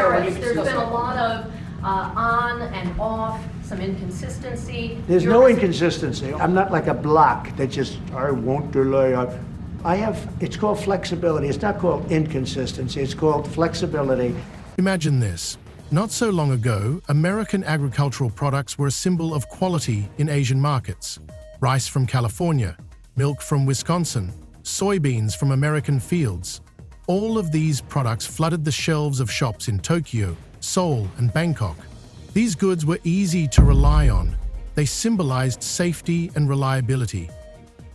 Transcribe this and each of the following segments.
tariffs, there's been a lot of on and off, some inconsistency. There's no inconsistency. I'm not like a block that just, I won't delay. It's called flexibility. It's not called inconsistency. It's called flexibility. Imagine this. Not so long ago, American agricultural products were a symbol of quality in Asian markets. Rice from California, milk from Wisconsin, soybeans from American fields. All of these products flooded the shelves of shops in Tokyo, Seoul, and Bangkok. These goods were easy to rely on. They symbolized safety and reliability.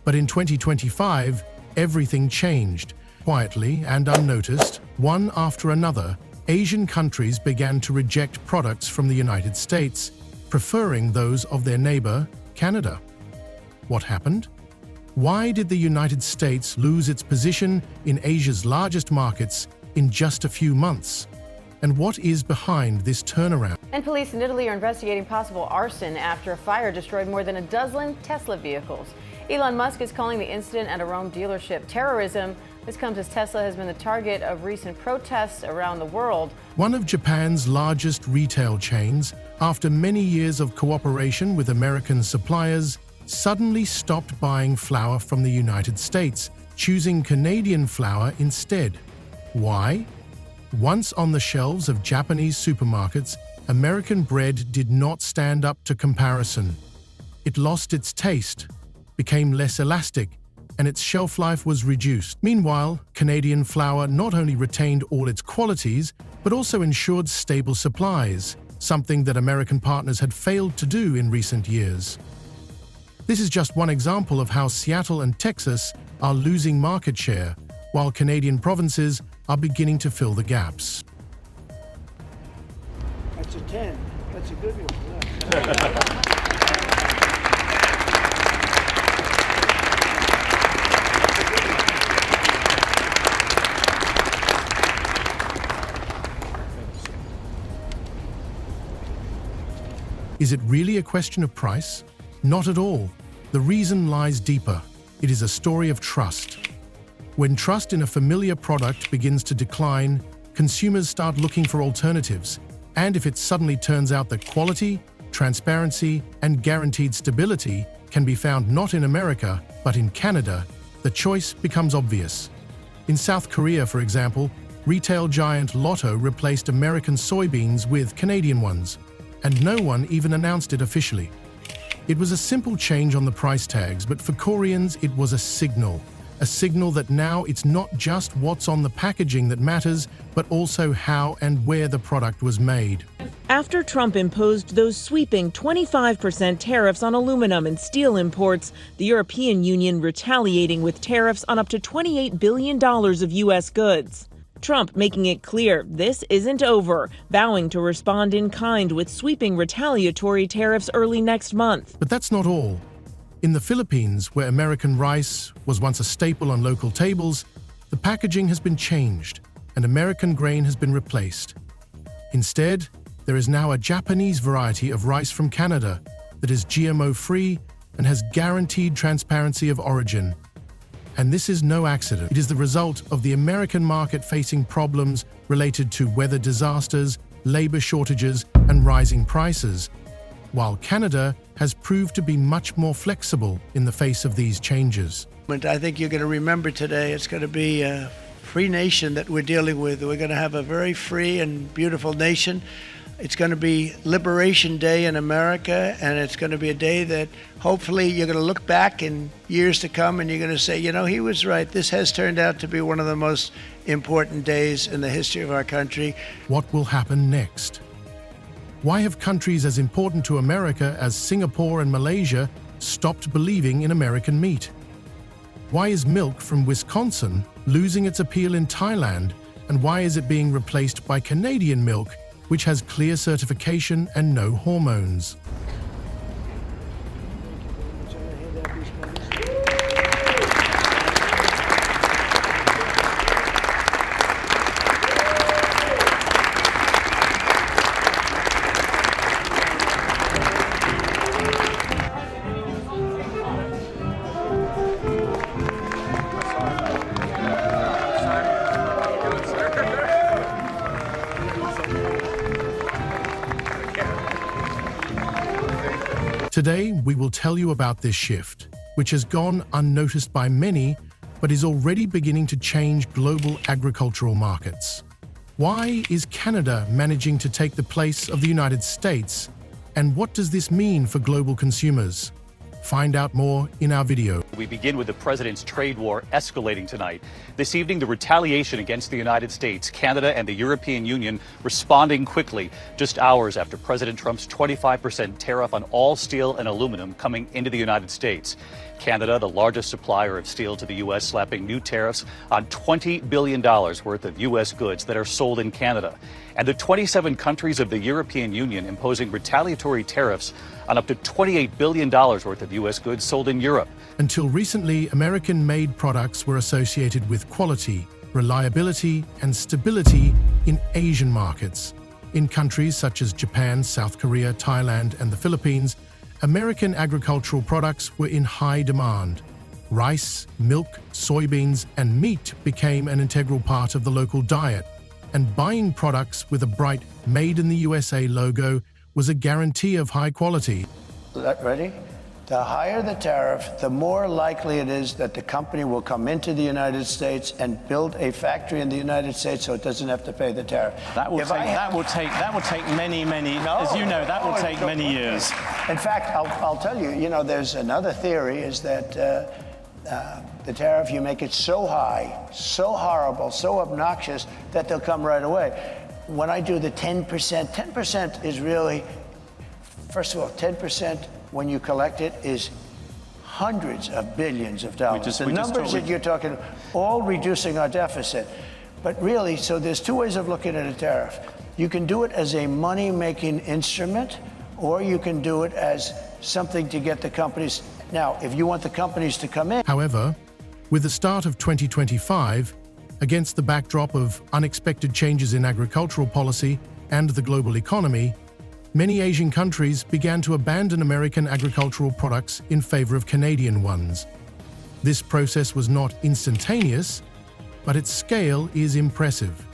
But in 2025, everything changed. Quietly and unnoticed, one after another, Asian countries began to reject products from the United States, preferring those of their neighbor, Canada. What happened? Why did the United States lose its position in Asia's largest markets in just a few months? And what is behind this turnaround? And police in Italy are investigating possible arson after a fire destroyed more than a dozen Tesla vehicles. Elon Musk is calling the incident at a Rome dealership terrorism. This comes as Tesla has been the target of recent protests around the world. One of Japan's largest retail chains, after many years of cooperation with American suppliers, suddenly stopped buying flour from the United States, choosing Canadian flour instead. Why? Once on the shelves of Japanese supermarkets, American bread did not stand up to comparison. It lost its taste, became less elastic, and its shelf life was reduced. Meanwhile, Canadian flour not only retained all its qualities, but also ensured stable supplies, something that American partners had failed to do in recent years. This is just one example of how Seattle and Texas are losing market share, while Canadian provinces are beginning to fill the gaps. That's a 10. That's a good one. Is it really a question of price? Not at all. The reason lies deeper. It is a story of trust. When trust in a familiar product begins to decline, consumers start looking for alternatives. And if it suddenly turns out that quality, transparency, and guaranteed stability can be found not in America, but in Canada, the choice becomes obvious. In South Korea, for example, retail giant Lotto replaced American soybeans with Canadian ones, and no one even announced it officially. It was a simple change on the price tags, but for Koreans it was a signal that now it's not just what's on the packaging that matters, but also how and where the product was made. After Trump imposed those sweeping 25% tariffs on aluminum and steel imports, the European Union retaliating with tariffs on up to $28 billion of U.S. goods. Trump making it clear this isn't over, vowing to respond in kind with sweeping retaliatory tariffs early next month. But that's not all. In the Philippines, where American rice was once a staple on local tables, the packaging has been changed and American grain has been replaced. Instead, there is now a Japanese variety of rice from Canada that is GMO-free and has guaranteed transparency of origin. And this is no accident. It is the result of the American market facing problems related to weather disasters, labor shortages, and rising prices, while Canada has proved to be much more flexible in the face of these changes. I think you're going to remember today, it's going to be a free nation that we're dealing with. We're going to have a very free and beautiful nation. It's going to be Liberation Day in America, and it's going to be a day that hopefully you're going to look back in years to come and you're going to say, you know, he was right. This has turned out to be one of the most important days in the history of our country. What will happen next? Why have countries as important to America as Singapore and Malaysia stopped believing in American meat? Why is milk from Wisconsin losing its appeal in Thailand, and why is it being replaced by Canadian milk, which has clear certification and no hormones? Today, we will tell you about this shift, which has gone unnoticed by many, but is already beginning to change global agricultural markets. Why is Canada managing to take the place of the United States? And what does this mean for global consumers? Find out more in our video. We begin with the president's trade war escalating tonight. This evening, the retaliation against the United States, Canada, and the European Union responding quickly, just hours after President Trump's 25% tariff on all steel and aluminum coming into the United States. Canada, the largest supplier of steel to the U.S., slapping new tariffs on $20 billion worth of U.S. goods that are sold in Canada. And the 27 countries of the European Union imposing retaliatory tariffs on up to $28 billion worth of U.S. goods sold in Europe. Until recently, American-made products were associated with quality, reliability, and stability in Asian markets. In countries such as Japan, South Korea, Thailand, and the Philippines, American agricultural products were in high demand. Rice, milk, soybeans, and meat became an integral part of the local diet, and buying products with a bright Made in the USA logo was a guarantee of high quality. Ready? The higher the tariff, the more likely it is that the company will come into the United States and build a factory in the United States so it doesn't have to pay the tariff. That will take many, as you know, that will take many years. In fact, I'll tell you, there's another theory is that the tariff, you make it so high, so horrible, so obnoxious that they'll come right away. When I do the 10%, 10% is really, first of all, 10% when you collect it is hundreds of billions of dollars. The numbers that you're talking, all reducing our deficit. But really, so there's two ways of looking at a tariff. You can do it as a money-making instrument, or you can do it as something to get the companies. Now, if you want the companies to come in. However, with the start of 2025, against the backdrop of unexpected changes in agricultural policy and the global economy, many Asian countries began to abandon American agricultural products in favor of Canadian ones. This process was not instantaneous, but its scale is impressive.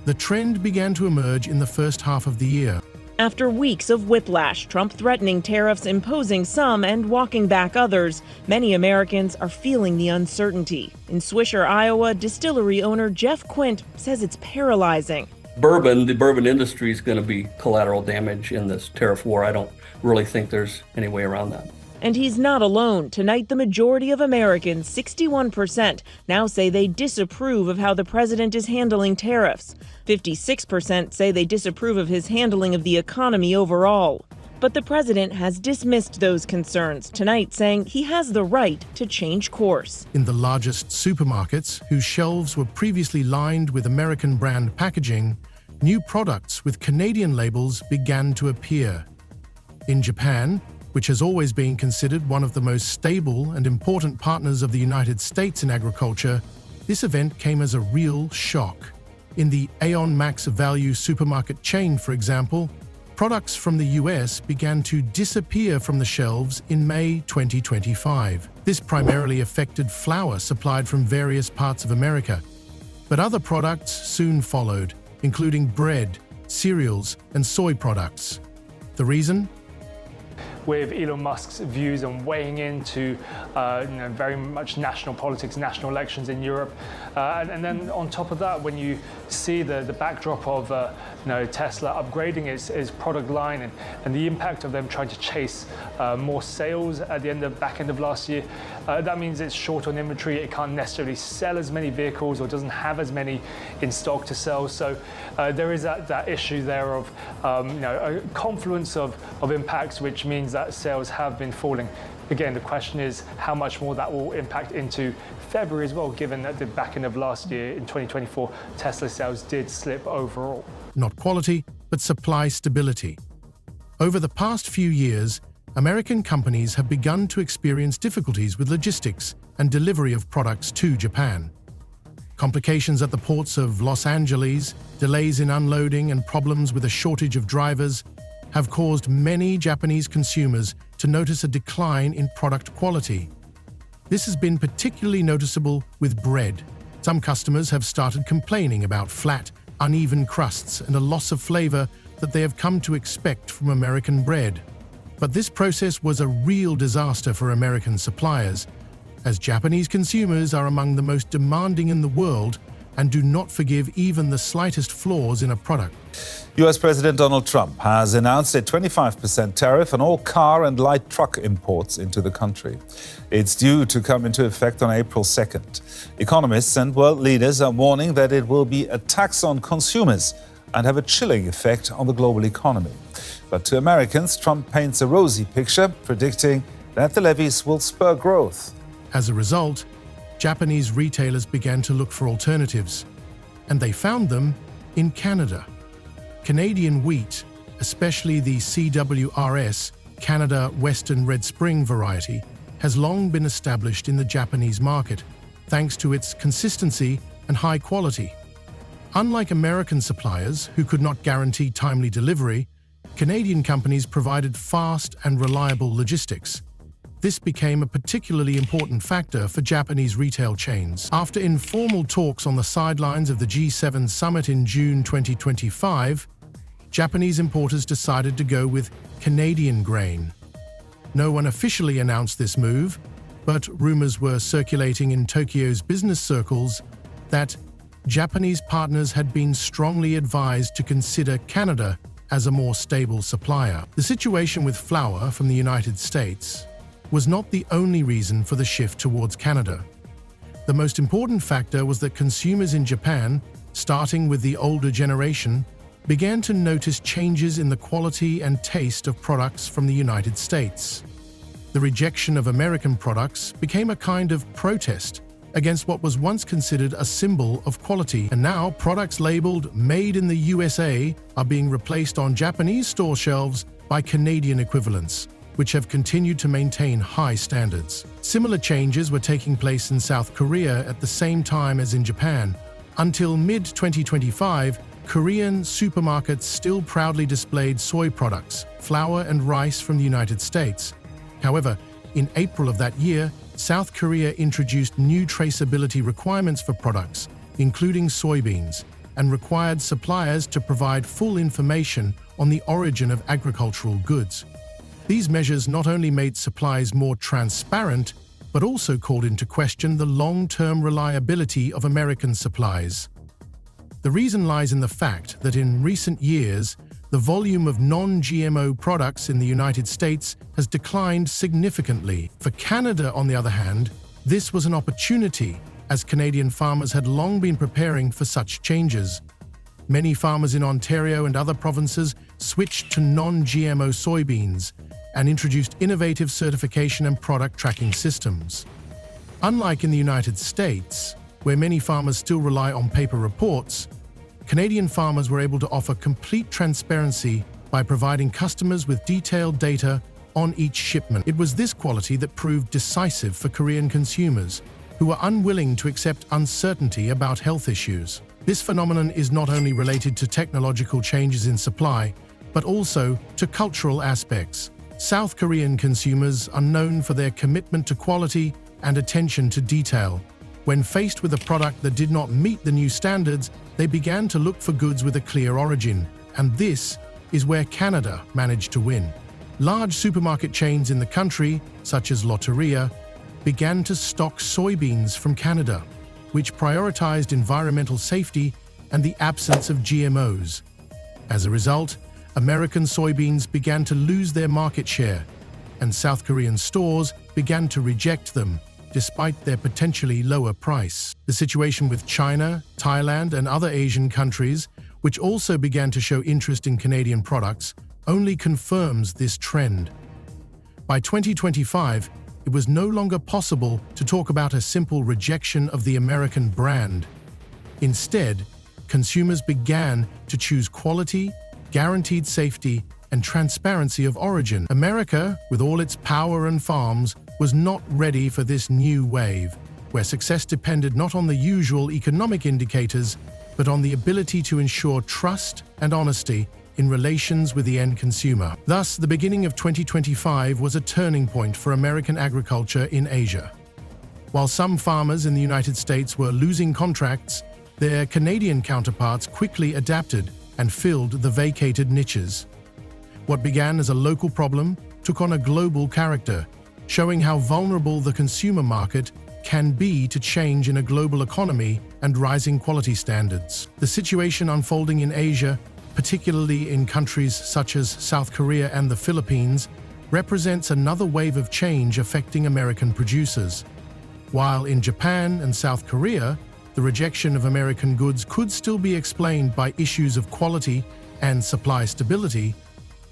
The trend began to emerge in the first half of the year. After weeks of whiplash, Trump threatening tariffs, imposing some, and walking back others, many Americans are feeling the uncertainty. In Swisher, Iowa, distillery owner Jeff Quint says it's paralyzing. The bourbon industry is going to be collateral damage in this tariff war. I don't really think there's any way around that. And he's not alone. Tonight, the majority of Americans, 61%, now say they disapprove of how the president is handling tariffs. 56% say they disapprove of his handling of the economy overall. But the president has dismissed those concerns tonight, saying he has the right to change course. In the largest supermarkets, whose shelves were previously lined with American brand packaging, new products with Canadian labels began to appear. In Japan, which has always been considered one of the most stable and important partners of the United States in agriculture, this event came as a real shock. In the Aeon Max Value supermarket chain, for example, products from the US began to disappear from the shelves in May 2025. This primarily affected flour supplied from various parts of America, but other products soon followed, including bread, cereals, and soy products. The reason? With Elon Musk's views on weighing into very much national politics, national elections in Europe. And then on top of that, when you see the backdrop of Tesla upgrading its product line and the impact of them trying to chase more sales at the back end of last year, that means it's short on inventory. It can't necessarily sell as many vehicles or doesn't have as many in stock to sell. So there is that issue there of a confluence of impacts, which means that sales have been falling. Again, the question is how much more that will impact into February as well, given that the back end of last year in 2024, Tesla sales did slip overall. Not quality, but supply stability. Over the past few years, American companies have begun to experience difficulties with logistics and delivery of products to Japan. Complications at the ports of Los Angeles, delays in unloading, and problems with a shortage of drivers have caused many Japanese consumers to notice a decline in product quality. This has been particularly noticeable with bread. Some customers have started complaining about flat, uneven crusts, and a loss of flavor that they have come to expect from American bread. But this process was a real disaster for American suppliers, as Japanese consumers are among the most demanding in the world and do not forgive even the slightest flaws in a product. US President Donald Trump has announced a 25% tariff on all car and light truck imports into the country. It's due to come into effect on April 2nd. Economists and world leaders are warning that it will be a tax on consumers and have a chilling effect on the global economy. But to Americans, Trump paints a rosy picture, predicting that the levies will spur growth. As a result, Japanese retailers began to look for alternatives, and they found them in Canada. Canadian wheat, especially the CWRS, Canada Western Red Spring variety, has long been established in the Japanese market, thanks to its consistency and high quality. Unlike American suppliers, who could not guarantee timely delivery, Canadian companies provided fast and reliable logistics. This became a particularly important factor for Japanese retail chains. After informal talks on the sidelines of the G7 summit in June 2025, Japanese importers decided to go with Canadian grain. No one officially announced this move, but rumors were circulating in Tokyo's business circles that Japanese partners had been strongly advised to consider Canada as a more stable supplier. The situation with flour from the United States was not the only reason for the shift towards Canada. The most important factor was that consumers in Japan, starting with the older generation, began to notice changes in the quality and taste of products from the United States. The rejection of American products became a kind of protest against what was once considered a symbol of quality, and now products labeled "Made in the USA" are being replaced on Japanese store shelves by Canadian equivalents, which have continued to maintain high standards. Similar changes were taking place in South Korea at the same time as in Japan. Until mid-2025, Korean supermarkets still proudly displayed soy products, flour and rice from the United States. However, in April of that year, South Korea introduced new traceability requirements for products, including soybeans, and required suppliers to provide full information on the origin of agricultural goods. These measures not only made supplies more transparent, but also called into question the long-term reliability of American supplies. The reason lies in the fact that in recent years, the volume of non-GMO products in the United States has declined significantly. For Canada, on the other hand, this was an opportunity, as Canadian farmers had long been preparing for such changes. Many farmers in Ontario and other provinces switched to non-GMO soybeans and introduced innovative certification and product tracking systems. Unlike in the United States, where many farmers still rely on paper reports, Canadian farmers were able to offer complete transparency by providing customers with detailed data on each shipment. It was this quality that proved decisive for Korean consumers, who were unwilling to accept uncertainty about health issues. This phenomenon is not only related to technological changes in supply, but also to cultural aspects. South Korean consumers are known for their commitment to quality and attention to detail. When faced with a product that did not meet the new standards, they began to look for goods with a clear origin, and this is where Canada managed to win. Large supermarket chains in the country, such as Lotteria, began to stock soybeans from Canada, which prioritized environmental safety and the absence of GMOs. As a result, American soybeans began to lose their market share, and South Korean stores began to reject them, despite their potentially lower price. The situation with China, Thailand, and other Asian countries, which also began to show interest in Canadian products, only confirms this trend. By 2025, it was no longer possible to talk about a simple rejection of the American brand. Instead, consumers began to choose quality, guaranteed safety, and transparency of origin. America, with all its power and farms, was not ready for this new wave, where success depended not on the usual economic indicators, but on the ability to ensure trust and honesty in relations with the end consumer. Thus, the beginning of 2025 was a turning point for American agriculture in Asia. While some farmers in the United States were losing contracts, Their Canadian counterparts quickly adapted and filled the vacated niches. What began as a local problem took on a global character, showing how vulnerable the consumer market can be to change in a global economy and rising quality standards. The situation unfolding in Asia, particularly in countries such as South Korea and the Philippines, represents another wave of change affecting American producers. While in Japan and South Korea, the rejection of American goods could still be explained by issues of quality and supply stability,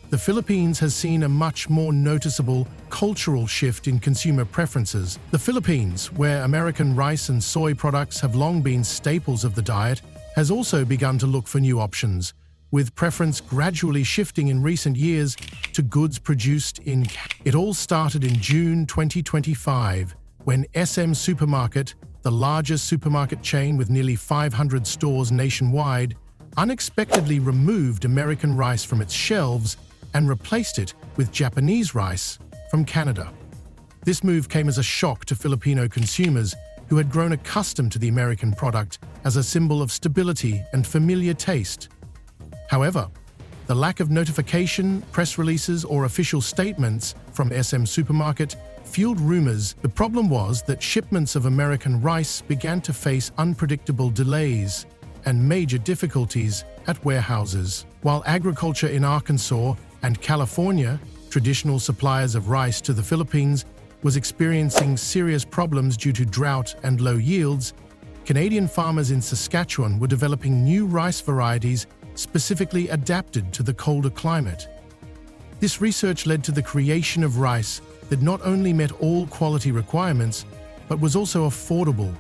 the Philippines has seen a much more noticeable cultural shift in consumer preferences. The Philippines, where American rice and soy products have long been staples of the diet, has also begun to look for new options, with preference gradually shifting in recent years to goods produced in Canada. It all started in June 2025, when SM Supermarket, the largest supermarket chain with nearly 500 stores nationwide, unexpectedly removed American rice from its shelves and replaced it with Japanese rice from Canada. This move came as a shock to Filipino consumers who had grown accustomed to the American product as a symbol of stability and familiar taste. However, the lack of notification, press releases, or official statements from SM Supermarket fueled rumors. The problem was that shipments of American rice began to face unpredictable delays and major difficulties at warehouses. While agriculture in Arkansas and California, traditional suppliers of rice to the Philippines, was experiencing serious problems due to drought and low yields, Canadian farmers in Saskatchewan were developing new rice varieties specifically adapted to the colder climate. This research led to the creation of rice that not only met all quality requirements, but was also affordable,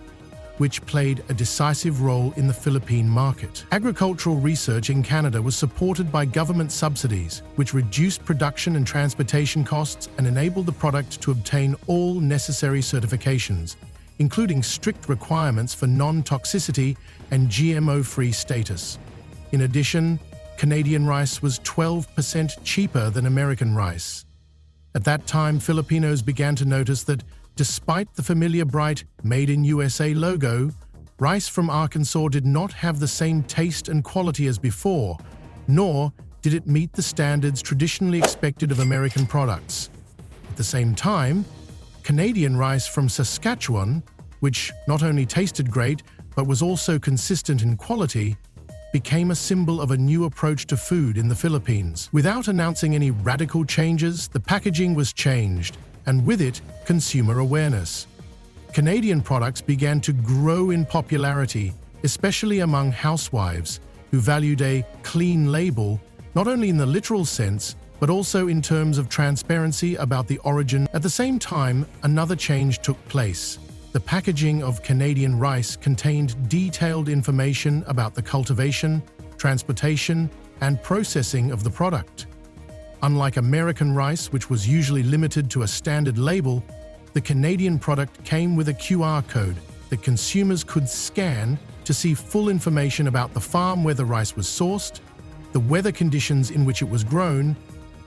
which played a decisive role in the Philippine market. Agricultural research in Canada was supported by government subsidies, which reduced production and transportation costs and enabled the product to obtain all necessary certifications, including strict requirements for non-toxicity and GMO-free status. In addition, Canadian rice was 12% cheaper than American rice. At that time, Filipinos began to notice that despite the familiar bright Made in USA logo, rice from Arkansas did not have the same taste and quality as before, nor did it meet the standards traditionally expected of American products. At the same time, Canadian rice from Saskatchewan, which not only tasted great but was also consistent in quality, became a symbol of a new approach to food in the Philippines. Without announcing any radical changes, the packaging was changed, and with it, consumer awareness. Canadian products began to grow in popularity, especially among housewives, who valued a clean label, not only in the literal sense, but also in terms of transparency about the origin. At the same time, another change took place. The packaging of Canadian rice contained detailed information about the cultivation, transportation, and processing of the product. Unlike American rice, which was usually limited to a standard label, the Canadian product came with a QR code that consumers could scan to see full information about the farm where the rice was sourced, the weather conditions in which it was grown,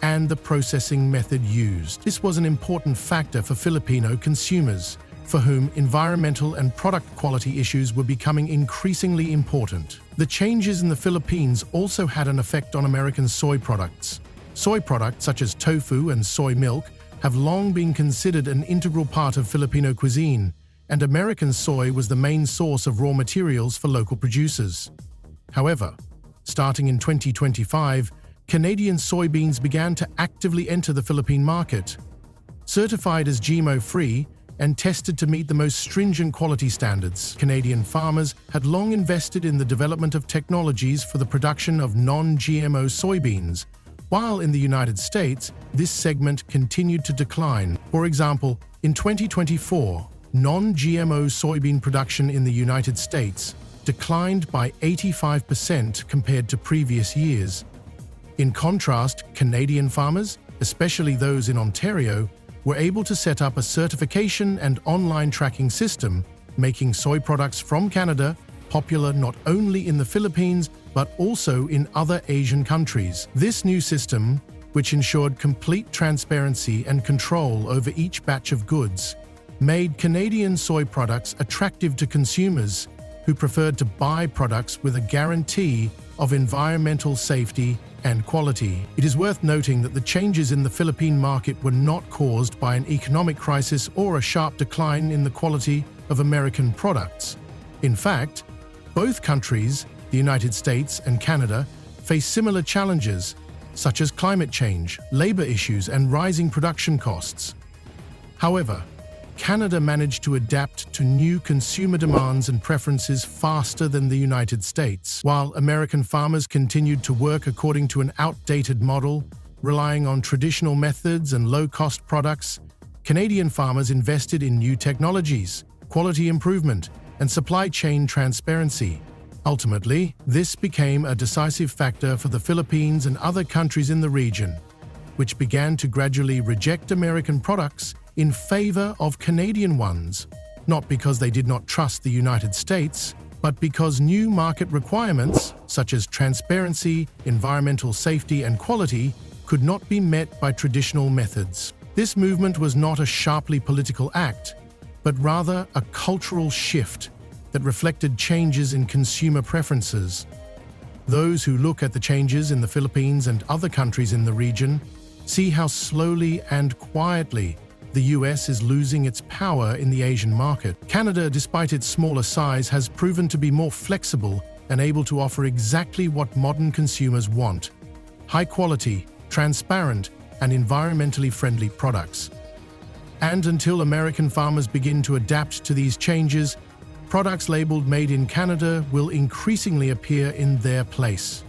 and the processing method used. This was an important factor for Filipino consumers, for whom environmental and product quality issues were becoming increasingly important. The changes in the Philippines also had an effect on American soy products. Soy products such as tofu and soy milk have long been considered an integral part of Filipino cuisine, and American soy was the main source of raw materials for local producers. However, starting in 2025, Canadian soybeans began to actively enter the Philippine market. Certified as GMO-free and tested to meet the most stringent quality standards, Canadian farmers had long invested in the development of technologies for the production of non-GMO soybeans, while in the United States, this segment continued to decline. For example, in 2024, non-GMO soybean production in the United States declined by 85% compared to previous years. In contrast, Canadian farmers, especially those in Ontario, were able to set up a certification and online tracking system, making soy products from Canada popular not only in the Philippines, but also in other Asian countries. This new system, which ensured complete transparency and control over each batch of goods, made Canadian soy products attractive to consumers who who preferred to buy products with a guarantee of environmental safety and quality. It is worth noting that the changes in the Philippine market were not caused by an economic crisis or a sharp decline in the quality of American products. In fact, both countries, the United States and Canada, face similar challenges, such as climate change, labor issues, and rising production costs. However, Canada managed to adapt to new consumer demands and preferences faster than the United States, while American farmers continued to work according to an outdated model, relying on traditional methods and low-cost products. Canadian farmers invested in new technologies, quality improvement, and supply chain transparency. Ultimately, this became a decisive factor for the Philippines and other countries in the region, which began to gradually reject American products in favor of Canadian ones, not because they did not trust the United States, but because new market requirements, such as transparency, environmental safety, and quality, could not be met by traditional methods. This movement was not a sharply political act, but rather a cultural shift that reflected changes in consumer preferences. Those who look at the changes in the Philippines and other countries in the region see how slowly and quietly the US is losing its power in the Asian market. Canada, despite its smaller size, has proven to be more flexible and able to offer exactly what modern consumers want: high quality, transparent, and environmentally friendly products. And until American farmers begin to adapt to these changes, products labeled "Made in Canada" will increasingly appear in their place.